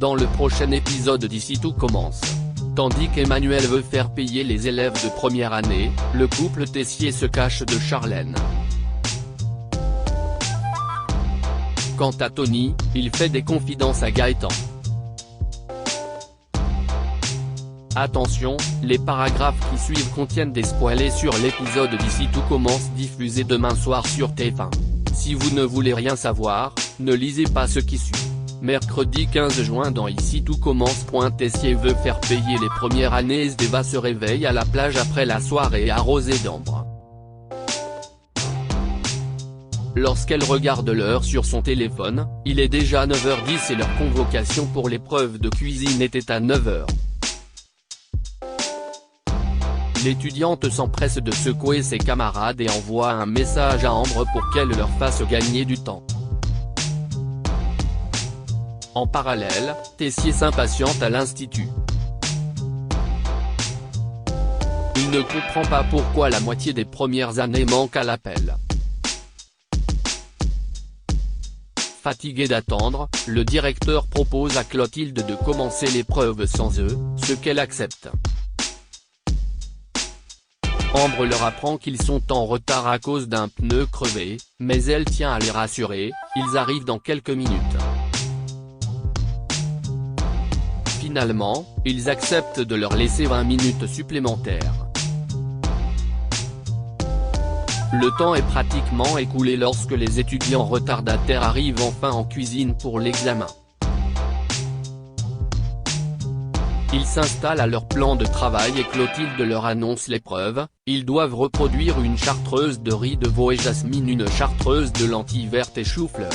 Dans le prochain épisode d'Ici tout commence. Tandis qu'Emmanuel veut faire payer les élèves de première année, le couple Tessier se cache de Charlène. Quant à Tony, il fait des confidences à Gaëtan. Attention, les paragraphes qui suivent contiennent des spoilers sur l'épisode d'Ici tout commence diffusé demain soir sur TF1. Si vous ne voulez rien savoir, ne lisez pas ce qui suit. Mercredi 15 juin dans Ici tout commence. Tessier veut faire payer les premières années. Deva se réveille à la plage après la soirée arrosée d'ambre. Lorsqu'elle regarde l'heure sur son téléphone, il est déjà 9h10 et leur convocation pour l'épreuve de cuisine était à 9h. L'étudiante s'empresse de secouer ses camarades et envoie un message à Ambre pour qu'elle leur fasse gagner du temps. En parallèle, Tessier s'impatiente à l'institut. Il ne comprend pas pourquoi la moitié des premières années manque à l'appel. Fatigué d'attendre, le directeur propose à Clotilde de commencer l'épreuve sans eux, ce qu'elle accepte. Ambre leur apprend qu'ils sont en retard à cause d'un pneu crevé, mais elle tient à les rassurer, ils arrivent dans quelques minutes. Finalement, ils acceptent de leur laisser 20 minutes supplémentaires. Le temps est pratiquement écoulé lorsque les étudiants retardataires arrivent enfin en cuisine pour l'examen. Ils s'installent à leur plan de travail et Clotilde leur annonce l'épreuve, ils doivent reproduire une chartreuse de riz de veau et Jasmine une chartreuse de lentilles vertes et chou-fleur.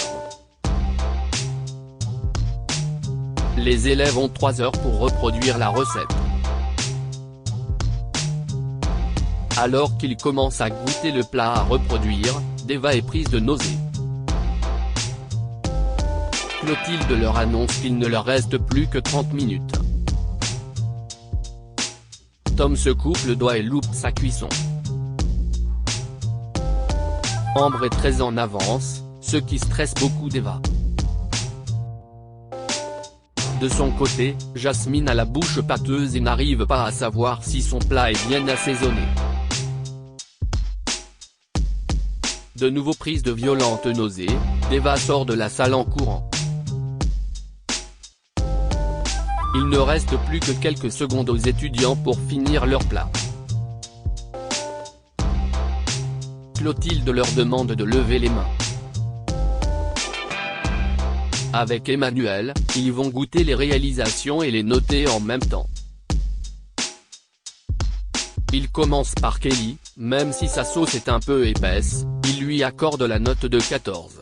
Les élèves ont 3 heures pour reproduire la recette. Alors qu'ils commencent à goûter le plat à reproduire, Deva est prise de nausée. Clotilde leur annonce qu'il ne leur reste plus que 30 minutes. Tom se coupe le doigt et loupe sa cuisson. Ambre est très en avance, ce qui stresse beaucoup Deva. De son côté, Jasmine a la bouche pâteuse et n'arrive pas à savoir si son plat est bien assaisonné. De nouveau prise de violentes nausées, Deva sort de la salle en courant. Il ne reste plus que quelques secondes aux étudiants pour finir leur plat. Clotilde leur demande de lever les mains. Avec Emmanuel, ils vont goûter les réalisations et les noter en même temps. Il commence par Kelly, même si sa sauce est un peu épaisse, il lui accorde la note de 14.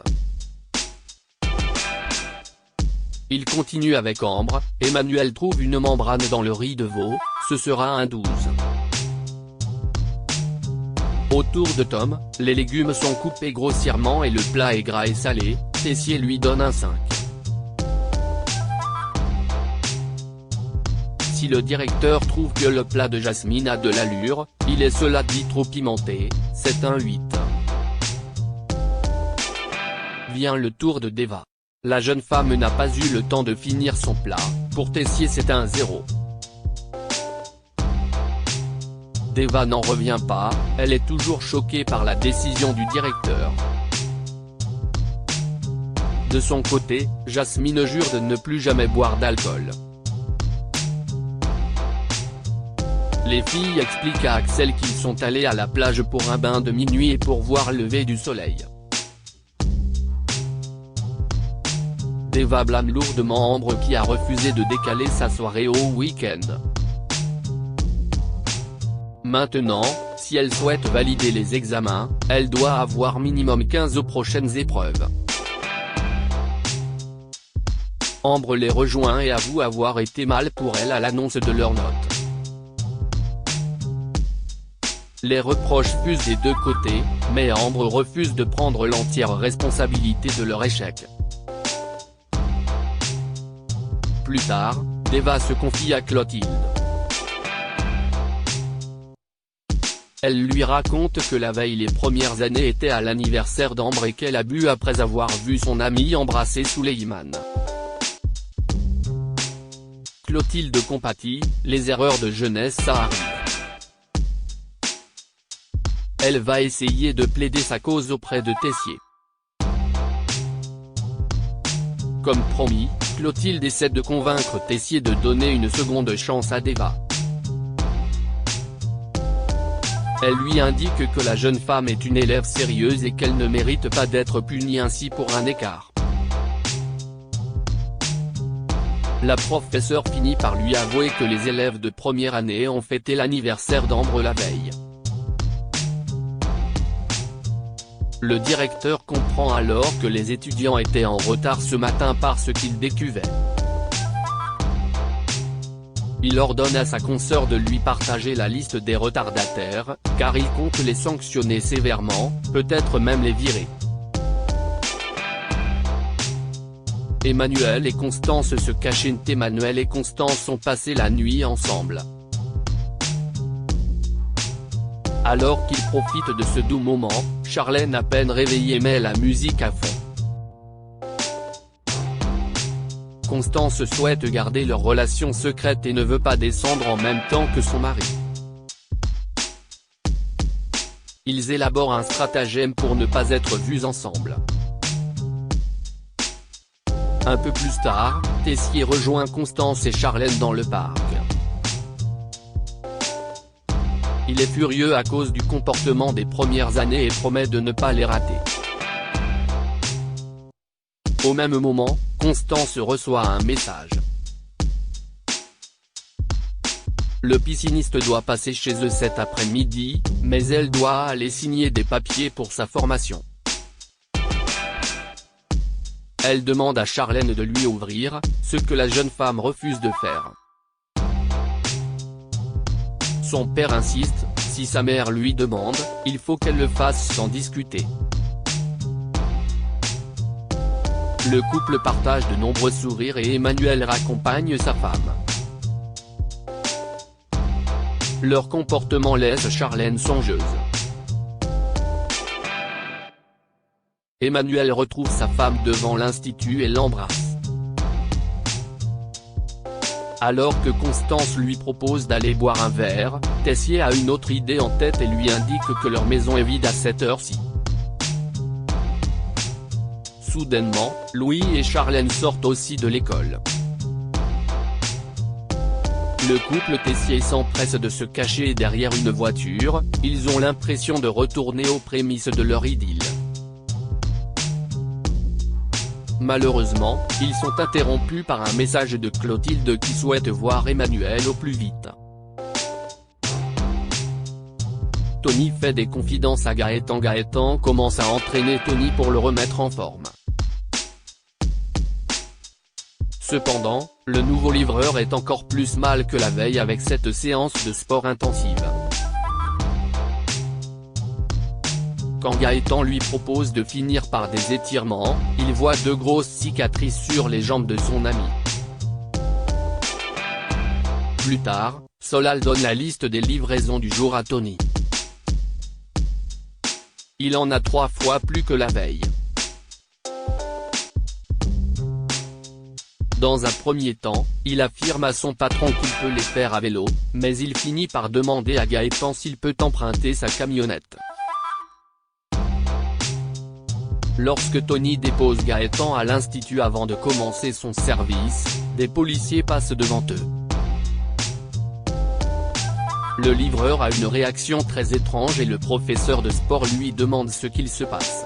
Il continue avec Ambre, Emmanuel trouve une membrane dans le riz de veau, ce sera un 12. Autour de Tom, les légumes sont coupés grossièrement et le plat est gras et salé, Tessier lui donne un 5. Si le directeur trouve que le plat de Jasmine a de l'allure, il est cela dit trop pimenté, c'est un 8. Vient le tour de Deva. La jeune femme n'a pas eu le temps de finir son plat, pour Tessier c'est un 0. Deva n'en revient pas, elle est toujours choquée par la décision du directeur. De son côté, Jasmine jure de ne plus jamais boire d'alcool. Les filles expliquent à Axel qu'ils sont allés à la plage pour un bain de minuit et pour voir le lever du soleil. Deva blâme lourdement Ambre qui a refusé de décaler sa soirée au week-end. Maintenant, si elle souhaite valider les examens, elle doit avoir minimum 15 aux prochaines épreuves. Ambre les rejoint et avoue avoir été mal pour elle à l'annonce de leur note. Les reproches fusent des deux côtés, mais Ambre refuse de prendre l'entière responsabilité de leur échec. Plus tard, Deva se confie à Clotilde. Elle lui raconte que la veille les premières années étaient à l'anniversaire d'Ambre et qu'elle a bu après avoir vu son amie embrasser Souleymane. Clotilde compatit, les erreurs de jeunesse ça arrive. Elle va essayer de plaider sa cause auprès de Tessier. Comme promis, Clotilde essaie de convaincre Tessier de donner une seconde chance à Deva. Elle lui indique que la jeune femme est une élève sérieuse et qu'elle ne mérite pas d'être punie ainsi pour un écart. La professeure finit par lui avouer que les élèves de première année ont fêté l'anniversaire d'Ambre la veille. Le directeur comprend alors que les étudiants étaient en retard ce matin parce qu'ils décuvaient. Il ordonne à sa consoeur de lui partager la liste des retardataires, car il compte les sanctionner sévèrement, peut-être même les virer. Emmanuel et Constance se cachent. Emmanuel et Constance ont passé la nuit ensemble. Alors qu'ils profitent de ce doux moment, Charlène à peine réveillée met la musique à fond. Constance souhaite garder leur relation secrète et ne veut pas descendre en même temps que son mari. Ils élaborent un stratagème pour ne pas être vus ensemble. Un peu plus tard, Tessier rejoint Constance et Charlène dans le parc. Il est furieux à cause du comportement des premières années et promet de ne pas les rater. Au même moment, Constance reçoit un message. Le pisciniste doit passer chez eux cet après-midi, mais elle doit aller signer des papiers pour sa formation. Elle demande à Charlène de lui ouvrir, ce que la jeune femme refuse de faire. Son père insiste, si sa mère lui demande, il faut qu'elle le fasse sans discuter. Le couple partage de nombreux sourires et Emmanuel raccompagne sa femme. Leur comportement laisse Charlène songeuse. Emmanuel retrouve sa femme devant l'institut et l'embrasse. Alors que Constance lui propose d'aller boire un verre, Tessier a une autre idée en tête et lui indique que leur maison est vide à cette heure-ci. Soudainement, Louis et Charlène sortent aussi de l'école. Le couple Tessier s'empresse de se cacher derrière une voiture, ils ont l'impression de retourner aux prémices de leur idylle. Malheureusement, ils sont interrompus par un message de Clotilde qui souhaite voir Emmanuel au plus vite. Tony fait des confidences à Gaëtan. Gaëtan commence à entraîner Tony pour le remettre en forme. Cependant, le nouveau livreur est encore plus mal que la veille avec cette séance de sport intensive. Quand Gaëtan lui propose de finir par des étirements, il voit deux grosses cicatrices sur les jambes de son ami. Plus tard, Solal donne la liste des livraisons du jour à Tony. Il en a 3 fois plus que la veille. Dans un premier temps, il affirme à son patron qu'il peut les faire à vélo, mais il finit par demander à Gaëtan s'il peut emprunter sa camionnette. Lorsque Tony dépose Gaëtan à l'institut avant de commencer son service, des policiers passent devant eux. Le livreur a une réaction très étrange et le professeur de sport lui demande ce qu'il se passe.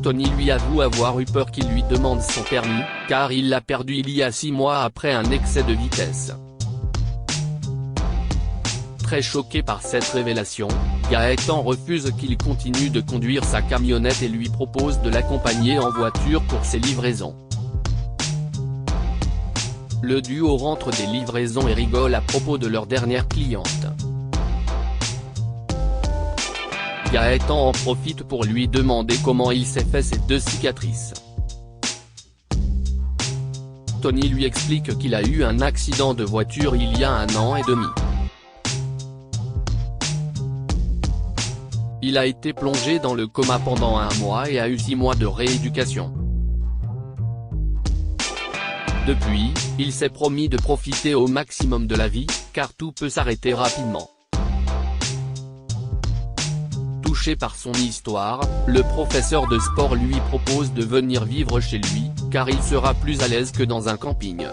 Tony lui avoue avoir eu peur qu'il lui demande son permis, car il l'a perdu il y a 6 mois après un excès de vitesse. Très choqué par cette révélation, Gaëtan refuse qu'il continue de conduire sa camionnette et lui propose de l'accompagner en voiture pour ses livraisons. Le duo rentre des livraisons et rigole à propos de leur dernière cliente. Gaëtan en profite pour lui demander comment il s'est fait ces 2 cicatrices. Tony lui explique qu'il a eu un accident de voiture il y a 1 an et demi. Il a été plongé dans le coma pendant 1 mois et a eu 6 mois de rééducation. Depuis, il s'est promis de profiter au maximum de la vie, car tout peut s'arrêter rapidement. Touché par son histoire, le professeur de sport lui propose de venir vivre chez lui, car il sera plus à l'aise que dans un camping.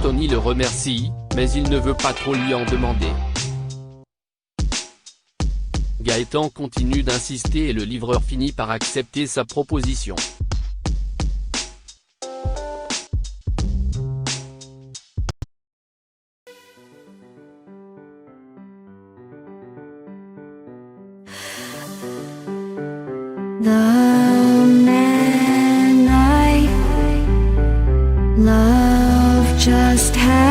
Tony le remercie, mais il ne veut pas trop lui en demander. Gaëtan continue d'insister et le livreur finit par accepter sa proposition. The man I love just had